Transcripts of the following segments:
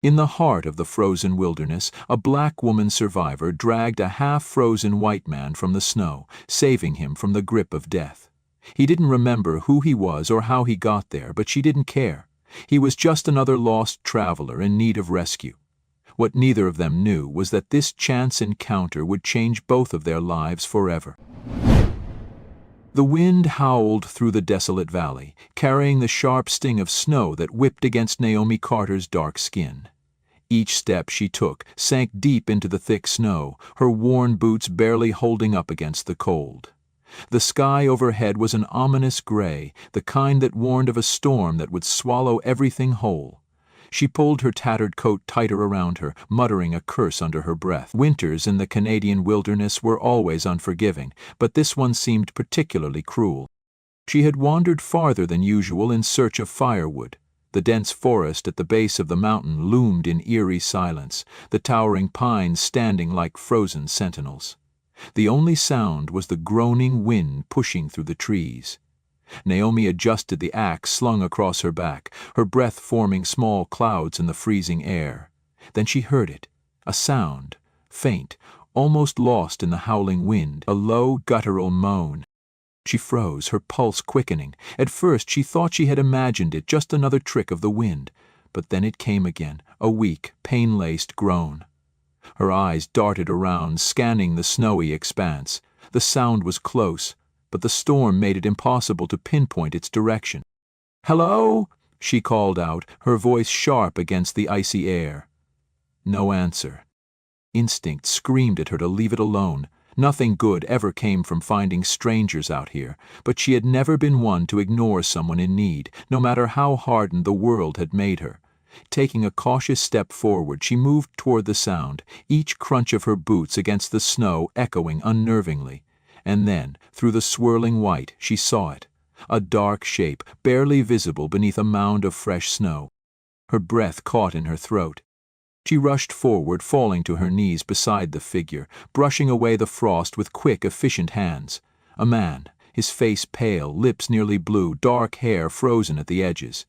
In the heart of the frozen wilderness, a black woman survivor dragged a half-frozen white man from the snow, saving him from the grip of death. He didn't remember who he was or how he got there, but she didn't care. He was just another lost traveler in need of rescue. What neither of them knew was that this chance encounter would change both of their lives forever. The wind howled through the desolate valley, carrying the sharp sting of snow that whipped against Naomi Carter's dark skin. Each step she took sank deep into the thick snow, her worn boots barely holding up against the cold. The sky overhead was an ominous gray, the kind that warned of a storm that would swallow everything whole. She pulled her tattered coat tighter around her, muttering a curse under her breath. Winters in the Canadian wilderness were always unforgiving, but this one seemed particularly cruel. She had wandered farther than usual in search of firewood. The dense forest at the base of the mountain loomed in eerie silence, the towering pines standing like frozen sentinels. The only sound was the groaning wind pushing through the trees. Naomi adjusted the axe slung across her back, her breath forming small clouds in the freezing air. Then she heard it, a sound, faint, almost lost in the howling wind, a low, guttural moan. She froze, her pulse quickening. At first she thought she had imagined it, just another trick of the wind. But then it came again, a weak, pain-laced groan. Her eyes darted around, scanning the snowy expanse. The sound was close, but the storm made it impossible to pinpoint its direction. "Hello?" she called out, her voice sharp against the icy air. No answer. Instinct screamed at her to leave it alone. Nothing good ever came from finding strangers out here, but she had never been one to ignore someone in need, no matter how hardened the world had made her. Taking a cautious step forward, she moved toward the sound, each crunch of her boots against the snow echoing unnervingly. And then, through the swirling white, she saw it, a dark shape, barely visible beneath a mound of fresh snow. Her breath caught in her throat. She rushed forward, falling to her knees beside the figure, brushing away the frost with quick, efficient hands. A man, his face pale, lips nearly blue, dark hair frozen at the edges.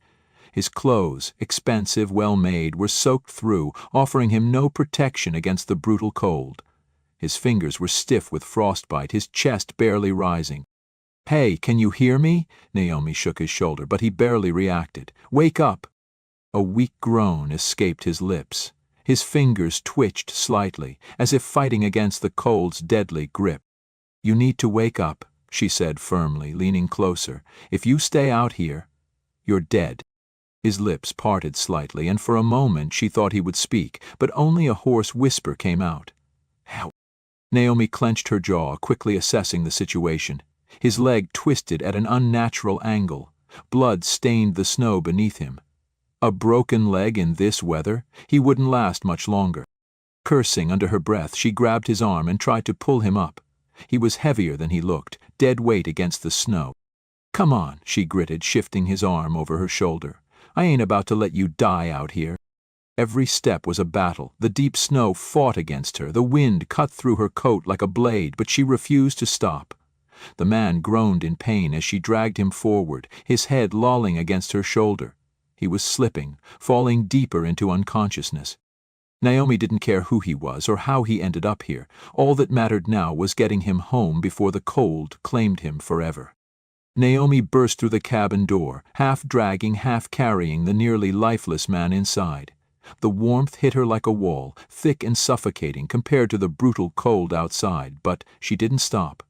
His clothes, expensive, well-made, were soaked through, offering him no protection against the brutal cold. His fingers were stiff with frostbite, his chest barely rising. "Hey, can you hear me?" Naomi shook his shoulder, but he barely reacted. "Wake up!" A weak groan escaped his lips. His fingers twitched slightly, as if fighting against the cold's deadly grip. "You need to wake up," she said firmly, leaning closer. "If you stay out here, you're dead." His lips parted slightly, and for a moment she thought he would speak, but only a hoarse whisper came out. "Help." Naomi clenched her jaw, quickly assessing the situation. His leg twisted at an unnatural angle. Blood stained the snow beneath him. A broken leg in this weather? He wouldn't last much longer. Cursing under her breath, she grabbed his arm and tried to pull him up. He was heavier than he looked, dead weight against the snow. "Come on," she gritted, shifting his arm over her shoulder. "I ain't about to let you die out here." Every step was a battle. The deep snow fought against her. The wind cut through her coat like a blade, but she refused to stop. The man groaned in pain as she dragged him forward, his head lolling against her shoulder. He was slipping, falling deeper into unconsciousness. Naomi didn't care who he was or how he ended up here. All that mattered now was getting him home before the cold claimed him forever. Naomi burst through the cabin door, half dragging, half carrying the nearly lifeless man inside. The warmth hit her like a wall, thick and suffocating compared to the brutal cold outside, but she didn't stop.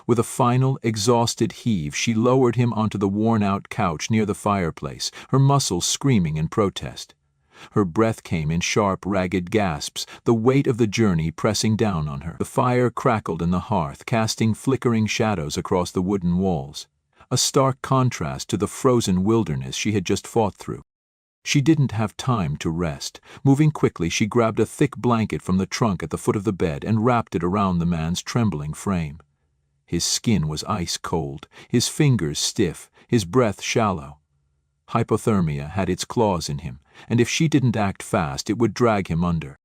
With a final, exhausted heave, she lowered him onto the worn-out couch near the fireplace, her muscles screaming in protest. Her breath came in sharp, ragged gasps, the weight of the journey pressing down on her. The fire crackled in the hearth, casting flickering shadows across the wooden walls, a stark contrast to the frozen wilderness she had just fought through. She didn't have time to rest. Moving quickly, she grabbed a thick blanket from the trunk at the foot of the bed and wrapped it around the man's trembling frame. His skin was ice cold, his fingers stiff, his breath shallow. Hypothermia had its claws in him, and if she didn't act fast, it would drag him under.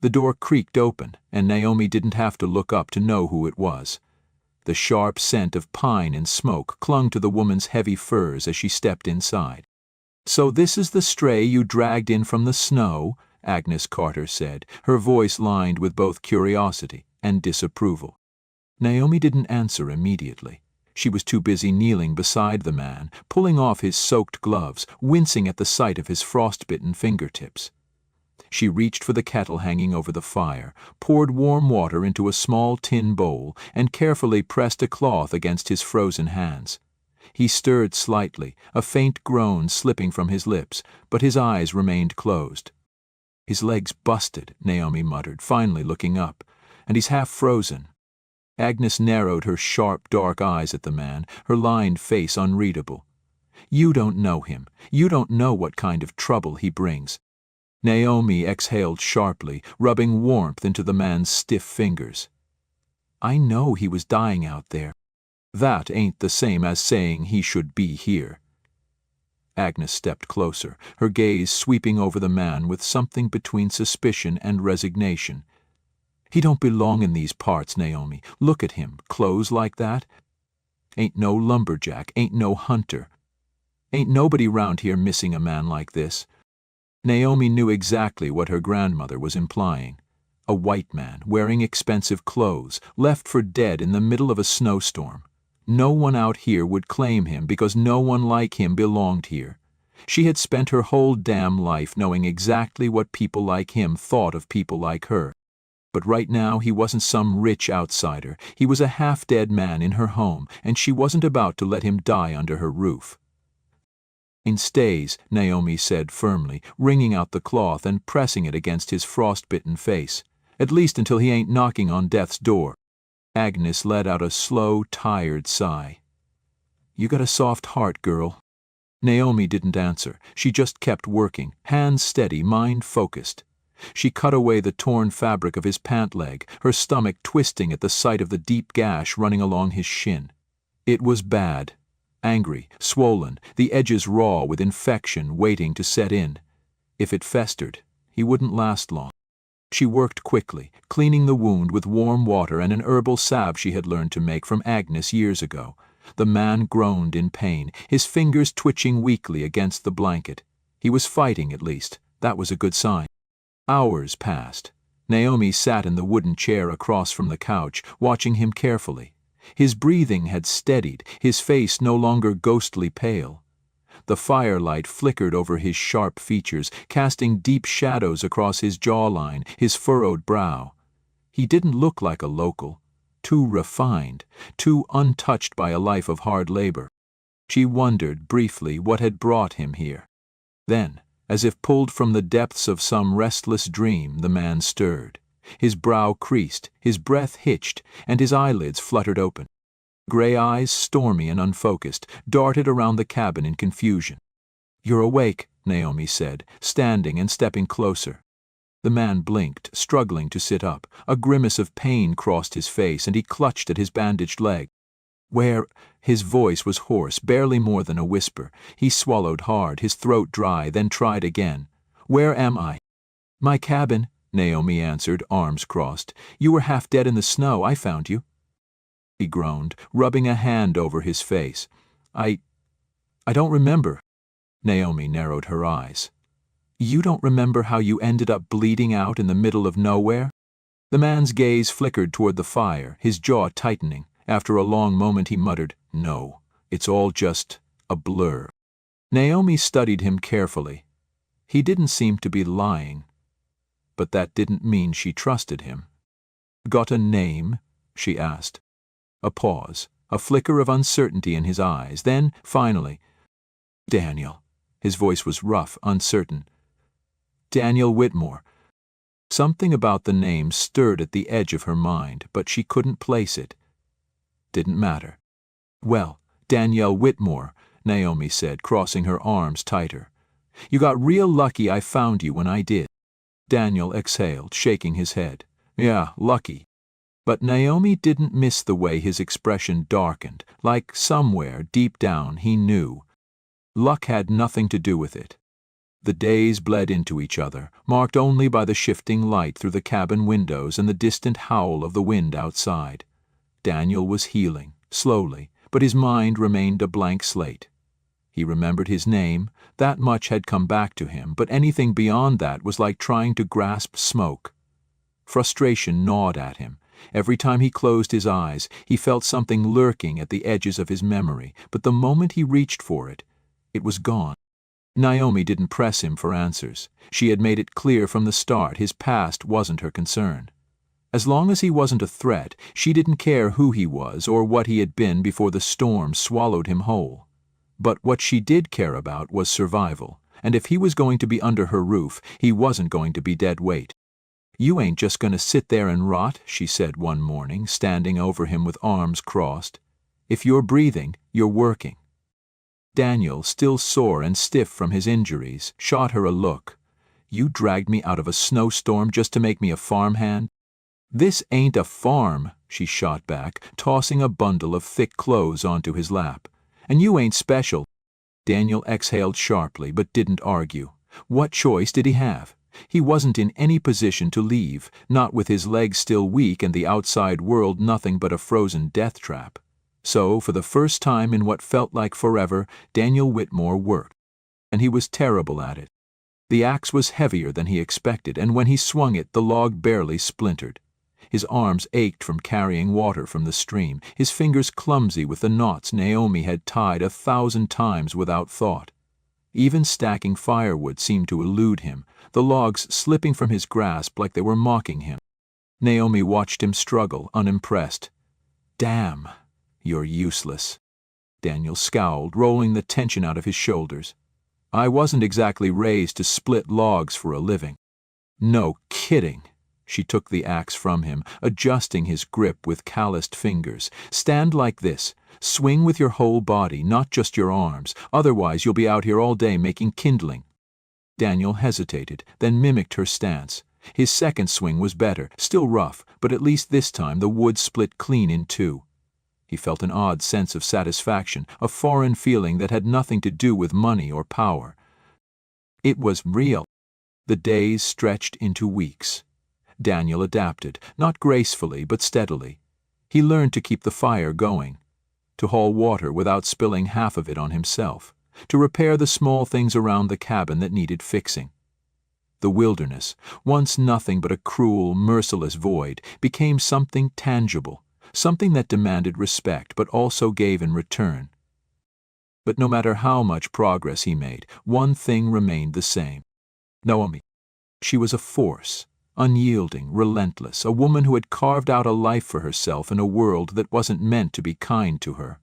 The door creaked open, and Naomi didn't have to look up to know who it was. The sharp scent of pine and smoke clung to the woman's heavy furs as she stepped inside. "So this is the stray you dragged in from the snow?" Agnes Carter said, her voice lined with both curiosity and disapproval. Naomi didn't answer immediately. She was too busy kneeling beside the man, pulling off his soaked gloves, wincing at the sight of his frostbitten fingertips. She reached for the kettle hanging over the fire, poured warm water into a small tin bowl, and carefully pressed a cloth against his frozen hands. He stirred slightly, a faint groan slipping from his lips, but his eyes remained closed. "His leg's busted," Naomi muttered, finally looking up, "and he's half frozen." Agnes narrowed her sharp, dark eyes at the man, her lined face unreadable. "You don't know him. You don't know what kind of trouble he brings." Naomi exhaled sharply, rubbing warmth into the man's stiff fingers. "I know he was dying out there. That ain't the same as saying he should be here." Agnes stepped closer, her gaze sweeping over the man with something between suspicion and resignation. "He don't belong in these parts, Naomi. Look at him, clothes like that. Ain't no lumberjack, ain't no hunter. Ain't nobody round here missing a man like this." Naomi knew exactly what her grandmother was implying. A white man, wearing expensive clothes, left for dead in the middle of a snowstorm. No one out here would claim him because no one like him belonged here. She had spent her whole damn life knowing exactly what people like him thought of people like her. But right now he wasn't some rich outsider. He was a half-dead man in her home, and she wasn't about to let him die under her roof. "In stays," Naomi said firmly, wringing out the cloth and pressing it against his frostbitten face. "At least until he ain't knocking on death's door." Agnes let out a slow, tired sigh. "You got a soft heart, girl." Naomi didn't answer. She just kept working, hands steady, mind focused. She cut away the torn fabric of his pant leg, her stomach twisting at the sight of the deep gash running along his shin. It was bad. Angry, swollen, the edges raw with infection waiting to set in. If it festered, he wouldn't last long. She worked quickly, cleaning the wound with warm water and an herbal salve she had learned to make from Agnes years ago. The man groaned in pain, his fingers twitching weakly against the blanket. He was fighting, at least. That was a good sign. Hours passed. Naomi sat in the wooden chair across from the couch, watching him carefully. His breathing had steadied, his face no longer ghostly pale. The firelight flickered over his sharp features, casting deep shadows across his jawline, his furrowed brow. He didn't look like a local. Too refined, too untouched by a life of hard labor. She wondered briefly what had brought him here. Then, as if pulled from the depths of some restless dream, the man stirred. His brow creased, his breath hitched, and his eyelids fluttered open. Gray eyes, stormy and unfocused, darted around the cabin in confusion. "You're awake," Naomi said, standing and stepping closer. The man blinked, struggling to sit up. A grimace of pain crossed his face, and he clutched at his bandaged leg. "Where?" His voice was hoarse, barely more than a whisper. He swallowed hard, his throat dry, then tried again. "Where am I?" "My cabin," Naomi answered, arms crossed. "You were half dead in the snow. I found you." He groaned, rubbing a hand over his face. I don't remember." Naomi narrowed her eyes. "You don't remember how you ended up bleeding out in the middle of nowhere?" The man's gaze flickered toward the fire, his jaw tightening. After a long moment he muttered, "No, it's all just a blur." Naomi studied him carefully. He didn't seem to be lying. But that didn't mean she trusted him. "Got a name?" she asked. A pause, a flicker of uncertainty in his eyes. Then, finally, "Daniel." His voice was rough, uncertain. "Daniel Whitmore." Something about the name stirred at the edge of her mind, but she couldn't place it. Didn't matter. "Well, Danielle Whitmore," Naomi said, crossing her arms tighter. "You got real lucky I found you when I did." Daniel exhaled, shaking his head. "Yeah, lucky." But Naomi didn't miss the way his expression darkened, like somewhere, deep down, he knew. Luck had nothing to do with it. The days bled into each other, marked only by the shifting light through the cabin windows and the distant howl of the wind outside. Daniel was healing, slowly, but his mind remained a blank slate. He remembered his name, that much had come back to him, but anything beyond that was like trying to grasp smoke. Frustration gnawed at him. Every time he closed his eyes, he felt something lurking at the edges of his memory, but the moment he reached for it, it was gone. Naomi didn't press him for answers. She had made it clear from the start his past wasn't her concern. As long as he wasn't a threat, she didn't care who he was or what he had been before the storm swallowed him whole. But what she did care about was survival, and if he was going to be under her roof, he wasn't going to be dead weight. "You ain't just going to sit there and rot," she said one morning, standing over him with arms crossed. "If you're breathing, you're working." Daniel, still sore and stiff from his injuries, shot her a look. "You dragged me out of a snowstorm just to make me a farmhand?" "This ain't a farm," she shot back, tossing a bundle of thick clothes onto his lap. "And you ain't special." Daniel exhaled sharply but didn't argue. What choice did he have? He wasn't in any position to leave, not with his legs still weak and the outside world nothing but a frozen death trap. So, for the first time in what felt like forever, Daniel Whitmore worked. And he was terrible at it. The axe was heavier than he expected, and when he swung it, the log barely splintered. His arms ached from carrying water from the stream, his fingers clumsy with the knots Naomi had tied 1,000 times without thought. Even stacking firewood seemed to elude him, the logs slipping from his grasp like they were mocking him. Naomi watched him struggle, unimpressed. "Damn, you're useless." Daniel scowled, rolling the tension out of his shoulders. "I wasn't exactly raised to split logs for a living." "No kidding." She took the axe from him, adjusting his grip with calloused fingers. "Stand like this. Swing with your whole body, not just your arms. Otherwise you'll be out here all day making kindling." Daniel hesitated, then mimicked her stance. His second swing was better, still rough, but at least this time the wood split clean in two. He felt an odd sense of satisfaction, a foreign feeling that had nothing to do with money or power. It was real. The days stretched into weeks. Daniel adapted, not gracefully but steadily. He learned to keep the fire going, to haul water without spilling half of it on himself, to repair the small things around the cabin that needed fixing. The wilderness, once nothing but a cruel, merciless void, became something tangible, something that demanded respect but also gave in return. But no matter how much progress he made, one thing remained the same. Naomi. She was a force. Unyielding, relentless, a woman who had carved out a life for herself in a world that wasn't meant to be kind to her.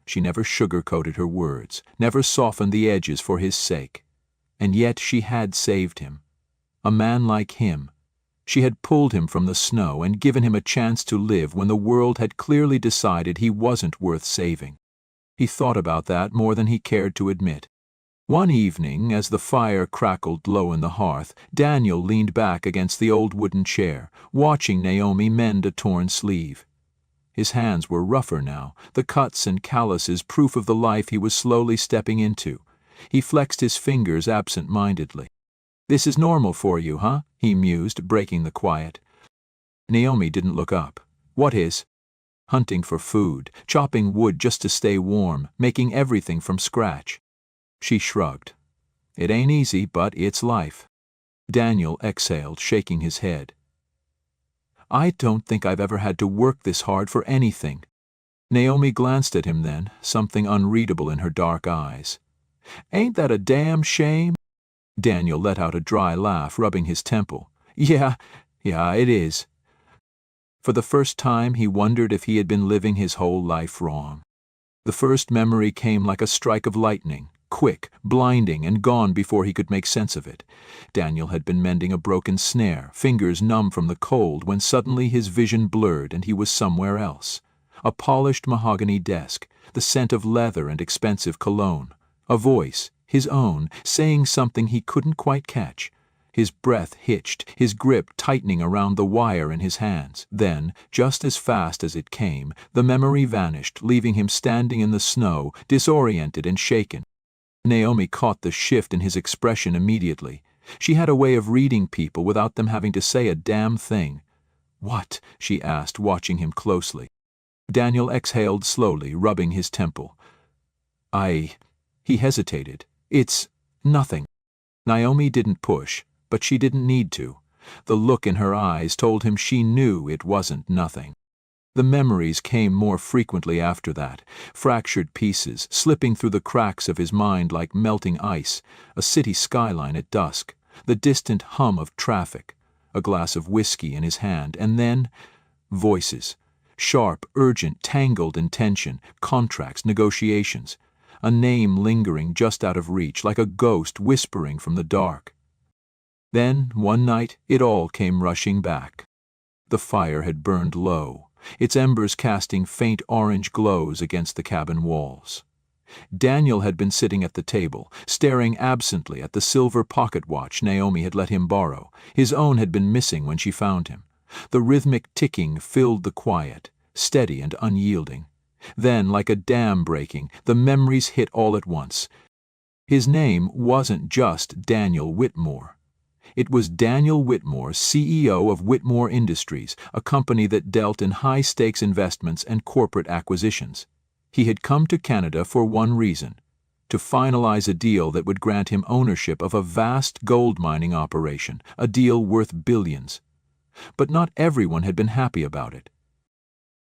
She never sugar-coated her words, never softened the edges for his sake. And yet she had saved him. A man like him. She had pulled him from the snow and given him a chance to live when the world had clearly decided he wasn't worth saving. He thought about that more than he cared to admit. One evening, as the fire crackled low in the hearth, Daniel leaned back against the old wooden chair, watching Naomi mend a torn sleeve. His hands were rougher now, the cuts and calluses proof of the life he was slowly stepping into. He flexed his fingers absent-mindedly. "This is normal for you, huh?" he mused, breaking the quiet. Naomi didn't look up. "What is?" "Hunting for food, chopping wood just to stay warm, making everything from scratch." She shrugged. "It ain't easy, but it's life." Daniel exhaled, shaking his head. "I don't think I've ever had to work this hard for anything." Naomi glanced at him then, something unreadable in her dark eyes. "Ain't that a damn shame?" Daniel let out a dry laugh, rubbing his temple. Yeah, it is." For the first time he wondered if he had been living his whole life wrong. The first memory came like a strike of lightning. Quick, blinding, and gone before he could make sense of it. Daniel had been mending a broken snare, fingers numb from the cold, when suddenly his vision blurred and he was somewhere else. A polished mahogany desk, the scent of leather and expensive cologne. A voice, his own, saying something he couldn't quite catch. His breath hitched, his grip tightening around the wire in his hands. Then, just as fast as it came, the memory vanished, leaving him standing in the snow, disoriented and shaken. Naomi caught the shift in his expression immediately. She had a way of reading people without them having to say a damn thing. "What?" she asked, watching him closely. Daniel exhaled slowly, rubbing his temple. He He hesitated. It's nothing. Naomi didn't push, but she didn't need to. The look in her eyes told him she knew it wasn't nothing. The memories came more frequently after that, fractured pieces, slipping through the cracks of his mind like melting ice, a city skyline at dusk, the distant hum of traffic, a glass of whiskey in his hand, and then voices, sharp, urgent, tangled in tension, contracts, negotiations, a name lingering just out of reach, like a ghost whispering from the dark. Then, one night, it all came rushing back. The fire had burned low, its embers casting faint orange glows against the cabin walls. Daniel had been sitting at the table, staring absently at the silver pocket watch Naomi had let him borrow. His own had been missing when she found him. The rhythmic ticking filled the quiet, steady and unyielding. Then, like a dam breaking, the memories hit all at once. His name wasn't just Daniel Whitmore. It was Daniel Whitmore, CEO of Whitmore Industries, a company that dealt in high-stakes investments and corporate acquisitions. He had come to Canada for one reason: to finalize a deal that would grant him ownership of a vast gold mining operation, a deal worth billions. But not everyone had been happy about it.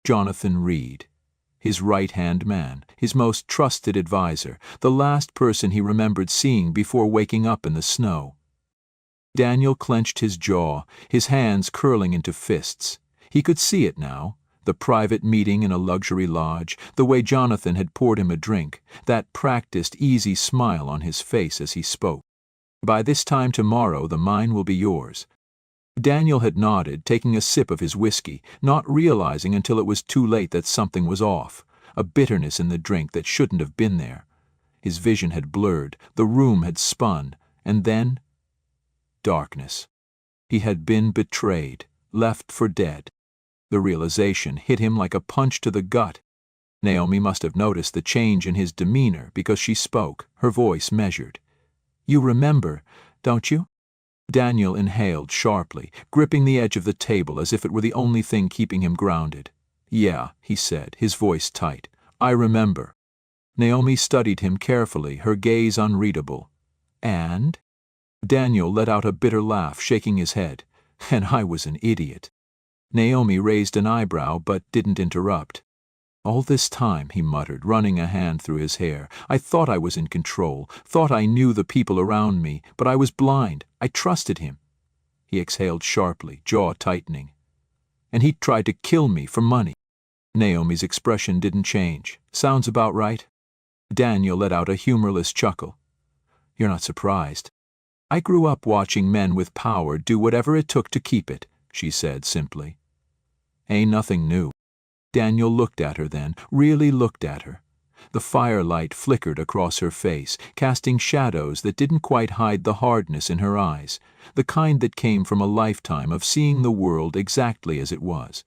Jonathan Reed, his right-hand man, his most trusted advisor, the last person he remembered seeing before waking up in the snow. Daniel clenched his jaw, his hands curling into fists. He could see it now, the private meeting in a luxury lodge, the way Jonathan had poured him a drink, that practiced, easy smile on his face as he spoke. "By this time tomorrow the mine will be yours." Daniel had nodded, taking a sip of his whiskey, not realizing until it was too late that something was off, a bitterness in the drink that shouldn't have been there. His vision had blurred, the room had spun, and then darkness. He had been betrayed, left for dead. The realization hit him like a punch to the gut. Naomi must have noticed the change in his demeanor because she spoke, her voice measured. "You remember, don't you?" Daniel inhaled sharply, gripping the edge of the table as if it were the only thing keeping him grounded. "Yeah," he said, his voice tight. "I remember." Naomi studied him carefully, her gaze unreadable. "And?" Daniel let out a bitter laugh, shaking his head. "And I was an idiot." Naomi raised an eyebrow but didn't interrupt. "All this time," he muttered, running a hand through his hair, "I thought I was in control, thought I knew the people around me, but I was blind. I trusted him." He exhaled sharply, jaw tightening. "And he tried to kill me for money." Naomi's expression didn't change. "Sounds about right." Daniel let out a humorless chuckle. "You're not surprised." "I grew up watching men with power do whatever it took to keep it," she said simply. "Ain't nothing new." Daniel looked at her then, really looked at her. The firelight flickered across her face, casting shadows that didn't quite hide the hardness in her eyes, the kind that came from a lifetime of seeing the world exactly as it was.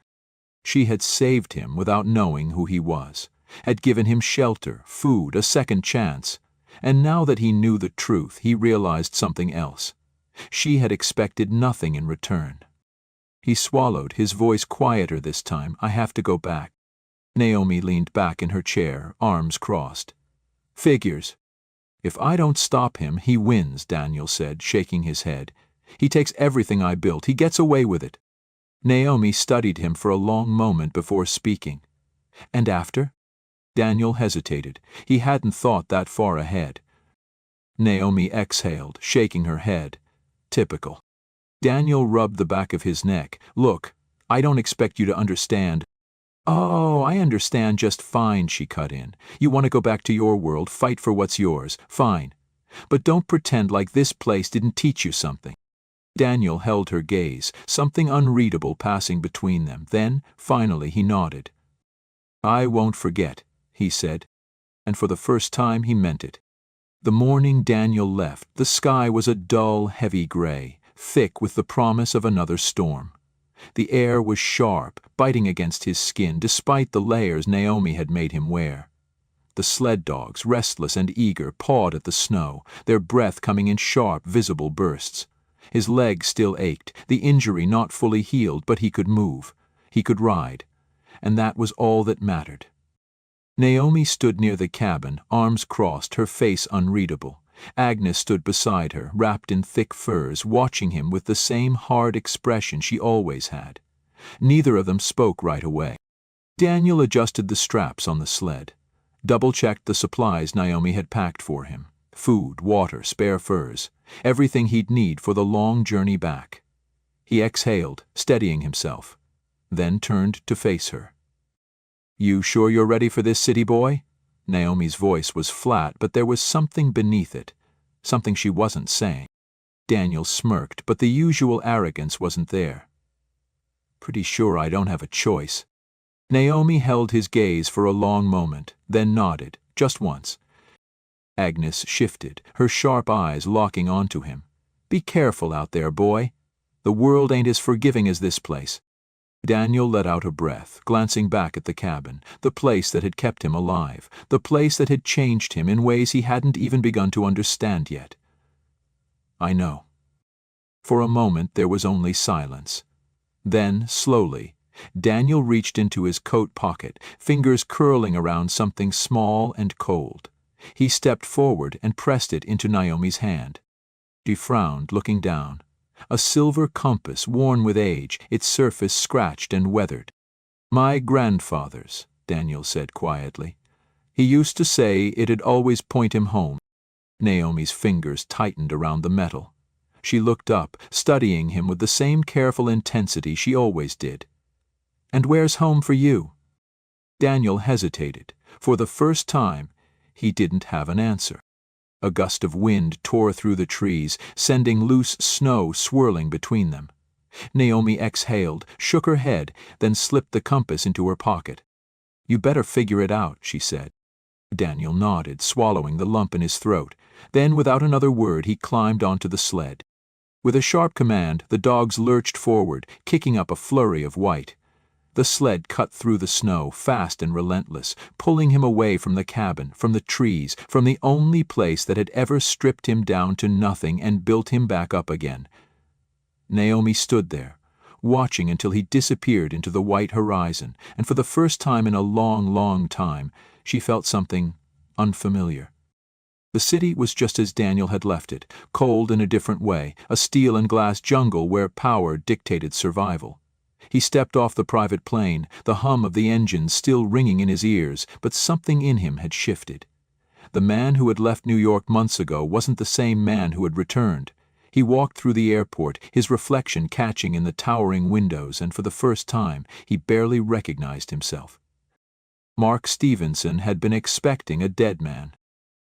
She had saved him without knowing who he was, had given him shelter, food, a second chance. And now that he knew the truth, he realized something else. She had expected nothing in return. He swallowed, his voice quieter this time. "I have to go back." Naomi leaned back in her chair, arms crossed. "Figures." "If I don't stop him, he wins," Daniel said, shaking his head. "He takes everything I built. He gets away with it." Naomi studied him for a long moment before speaking. "And after?" Daniel hesitated. He hadn't thought that far ahead. Naomi exhaled, shaking her head. "Typical." Daniel rubbed the back of his neck. "Look, I don't expect you to understand." "Oh, I understand just fine," she cut in. "You want to go back to your world, fight for what's yours. Fine. But don't pretend like this place didn't teach you something." Daniel held her gaze, something unreadable passing between them. Then, finally, he nodded. "I won't forget," he said, and for the first time he meant it. The morning Daniel left, the sky was a dull, heavy gray, thick with the promise of another storm. The air was sharp, biting against his skin despite the layers Naomi had made him wear. The sled dogs, restless and eager, pawed at the snow, their breath coming in sharp, visible bursts. His legs still ached, the injury not fully healed, but he could move. He could ride. And that was all that mattered. Naomi stood near the cabin, arms crossed, her face unreadable. Agnes stood beside her, wrapped in thick furs, watching him with the same hard expression she always had. Neither of them spoke right away. Daniel adjusted the straps on the sled, double-checked the supplies Naomi had packed for him. Food, water, spare furs, everything he'd need for the long journey back. He exhaled, steadying himself, then turned to face her. "You sure you're ready for this, city boy?" Naomi's voice was flat, but there was something beneath it, something she wasn't saying. Daniel smirked, but the usual arrogance wasn't there. "Pretty sure I don't have a choice." Naomi held his gaze for a long moment, then nodded, just once. Agnes shifted, her sharp eyes locking onto him. "Be careful out there, boy. The world ain't as forgiving as this place." Daniel let out a breath, glancing back at the cabin, the place that had kept him alive, the place that had changed him in ways he hadn't even begun to understand yet. "I know." For a moment there was only silence. Then, slowly, Daniel reached into his coat pocket, fingers curling around something small and cold. He stepped forward and pressed it into Naomi's hand. She frowned, looking down. A silver compass worn with age, its surface scratched and weathered. "My grandfather's," Daniel said quietly. "He used to say it'd always point him home." Naomi's fingers tightened around the metal. She looked up, studying him with the same careful intensity she always did. "And where's home for you?" Daniel hesitated. For the first time, he didn't have an answer. A gust of wind tore through the trees, sending loose snow swirling between them. Naomi exhaled, shook her head, then slipped the compass into her pocket. "You better figure it out," she said. Daniel nodded, swallowing the lump in his throat. Then, without another word, he climbed onto the sled. With a sharp command, the dogs lurched forward, kicking up a flurry of white. The sled cut through the snow, fast and relentless, pulling him away from the cabin, from the trees, from the only place that had ever stripped him down to nothing and built him back up again. Naomi stood there, watching until he disappeared into the white horizon, and for the first time in a long, long time, she felt something unfamiliar. The city was just as Daniel had left it, cold in a different way, a steel and glass jungle where power dictated survival. He stepped off the private plane, the hum of the engines still ringing in his ears, but something in him had shifted. The man who had left New York months ago wasn't the same man who had returned. He walked through the airport, his reflection catching in the towering windows, and for the first time, he barely recognized himself. Mark Stevenson had been expecting a dead man.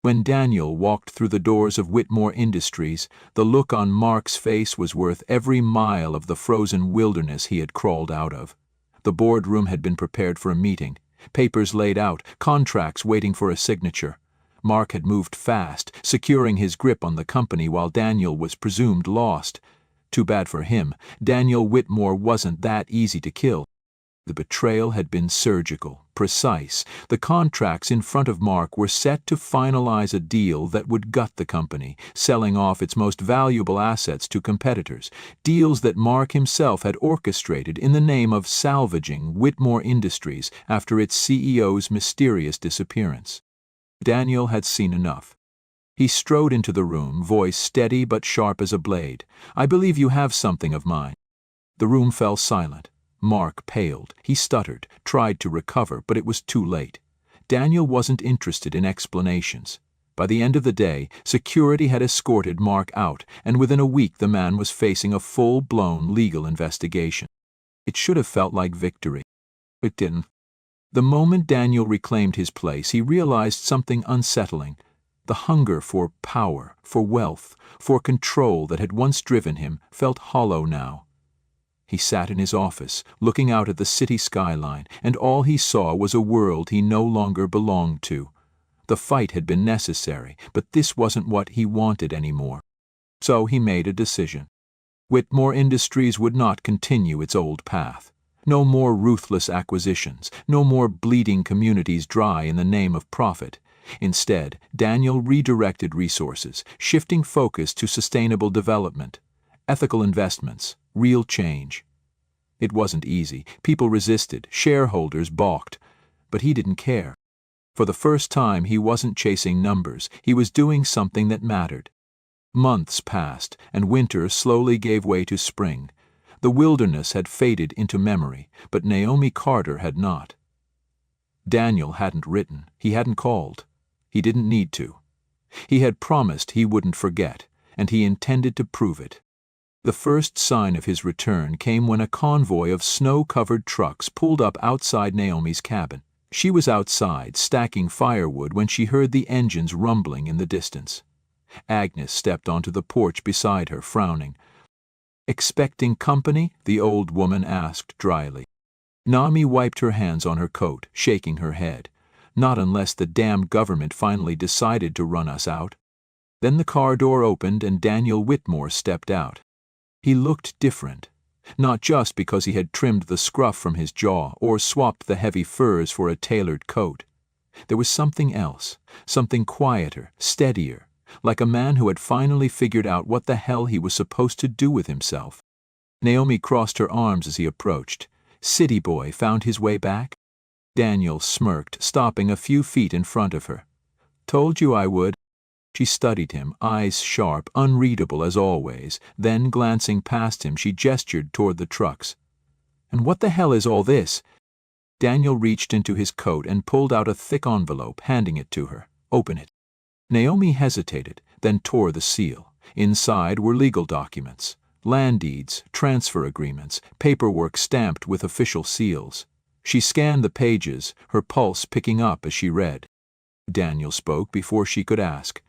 When Daniel walked through the doors of Whitmore Industries, the look on Mark's face was worth every mile of the frozen wilderness he had crawled out of. The boardroom had been prepared for a meeting, papers laid out, contracts waiting for a signature. Mark had moved fast, securing his grip on the company while Daniel was presumed lost. Too bad for him, Daniel Whitmore wasn't that easy to kill. The betrayal had been surgical, precise. The contracts in front of Mark were set to finalize a deal that would gut the company, selling off its most valuable assets to competitors, deals that Mark himself had orchestrated in the name of salvaging Whitmore Industries after its CEO's mysterious disappearance. Daniel had seen enough. He strode into the room, voice steady but sharp as a blade. "I believe you have something of mine." The room fell silent. Mark paled. He stuttered, tried to recover, but it was too late. Daniel wasn't interested in explanations. By the end of the day, security had escorted Mark out, and within a week the man was facing a full-blown legal investigation. It should have felt like victory. It didn't. The moment Daniel reclaimed his place, he realized something unsettling. The hunger for power, for wealth, for control that had once driven him felt hollow now. He sat in his office, looking out at the city skyline, and all he saw was a world he no longer belonged to. The fight had been necessary, but this wasn't what he wanted anymore. So he made a decision. Whitmore Industries would not continue its old path. No more ruthless acquisitions, no more bleeding communities dry in the name of profit. Instead, Daniel redirected resources, shifting focus to sustainable development, ethical investments, real change. It wasn't easy. People resisted, shareholders balked, but he didn't care. For the first time, he wasn't chasing numbers, he was doing something that mattered. Months passed, and winter slowly gave way to spring. The wilderness had faded into memory, but Naomi Carter had not. Daniel hadn't written, he hadn't called. He didn't need to. He had promised he wouldn't forget, and he intended to prove it. The first sign of his return came when a convoy of snow-covered trucks pulled up outside Naomi's cabin. She was outside, stacking firewood, when she heard the engines rumbling in the distance. Agnes stepped onto the porch beside her, frowning. "Expecting company?" the old woman asked dryly. Naomi wiped her hands on her coat, shaking her head. "Not unless the damn government finally decided to run us out." Then the car door opened and Daniel Whitmore stepped out. He looked different, not just because he had trimmed the scruff from his jaw or swapped the heavy furs for a tailored coat. There was something else, something quieter, steadier, like a man who had finally figured out what the hell he was supposed to do with himself. Naomi crossed her arms as he approached. "City boy found his way back?" Daniel smirked, stopping a few feet in front of her. "Told you I would." She studied him, eyes sharp, unreadable as always. Then, glancing past him, she gestured toward the trucks. "And what the hell is all this?" Daniel reached into his coat and pulled out a thick envelope, handing it to her. "Open it." Naomi hesitated, then tore the seal. Inside were legal documents, land deeds, transfer agreements, paperwork stamped with official seals. She scanned the pages, her pulse picking up as she read. Daniel spoke before she could ask.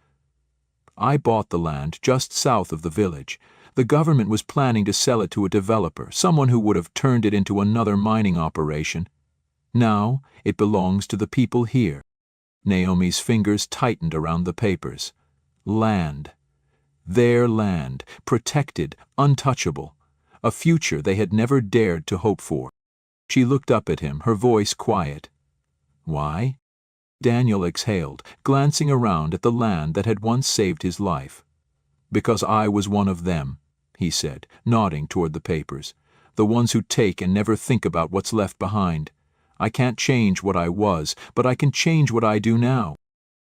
"I bought the land just south of the village. The government was planning to sell it to a developer, someone who would have turned it into another mining operation. Now it belongs to the people here." Naomi's fingers tightened around the papers. Land. Their land, protected, untouchable. A future they had never dared to hope for. She looked up at him, her voice quiet. "Why?" Daniel exhaled, glancing around at the land that had once saved his life. "Because I was one of them," he said, nodding toward the papers. "The ones who take and never think about what's left behind. I can't change what I was, but I can change what I do now."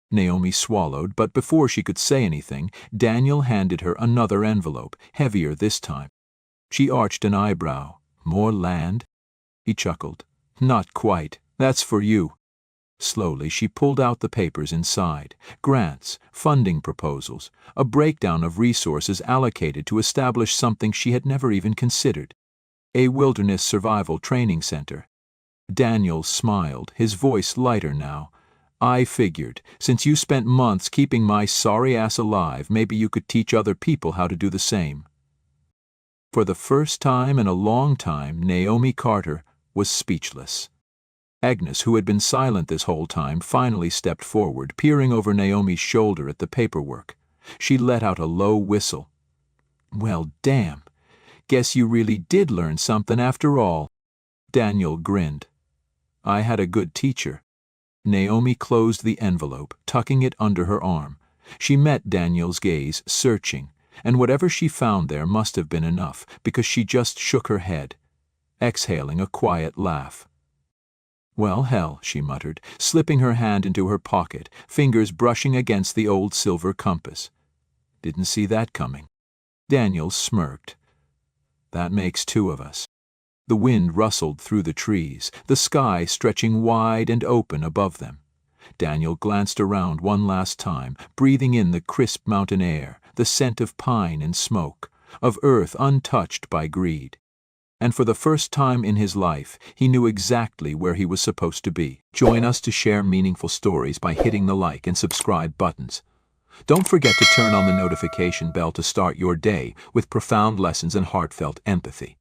Naomi swallowed, but before she could say anything, Daniel handed her another envelope, heavier this time. She arched an eyebrow. "More land?" He chuckled. "Not quite. That's for you." Slowly she pulled out the papers inside. Grants, funding proposals, a breakdown of resources allocated to establish something she had never even considered. A wilderness survival training center. Daniel smiled, his voice lighter now. "I figured, since you spent months keeping my sorry ass alive, maybe you could teach other people how to do the same." For the first time in a long time, Naomi Carter was speechless. Agnes, who had been silent this whole time, finally stepped forward, peering over Naomi's shoulder at the paperwork. She let out a low whistle. "Well, damn. Guess you really did learn something after all." Daniel grinned. "I had a good teacher." Naomi closed the envelope, tucking it under her arm. She met Daniel's gaze, searching, and whatever she found there must have been enough, because she just shook her head, exhaling a quiet laugh. "Well, hell," she muttered, slipping her hand into her pocket, fingers brushing against the old silver compass. "Didn't see that coming." Daniel smirked. "That makes two of us." The wind rustled through the trees, the sky stretching wide and open above them. Daniel glanced around one last time, breathing in the crisp mountain air, the scent of pine and smoke, of earth untouched by greed. And for the first time in his life, he knew exactly where he was supposed to be. Join us to share meaningful stories by hitting the like and subscribe buttons. Don't forget to turn on the notification bell to start your day with profound lessons and heartfelt empathy.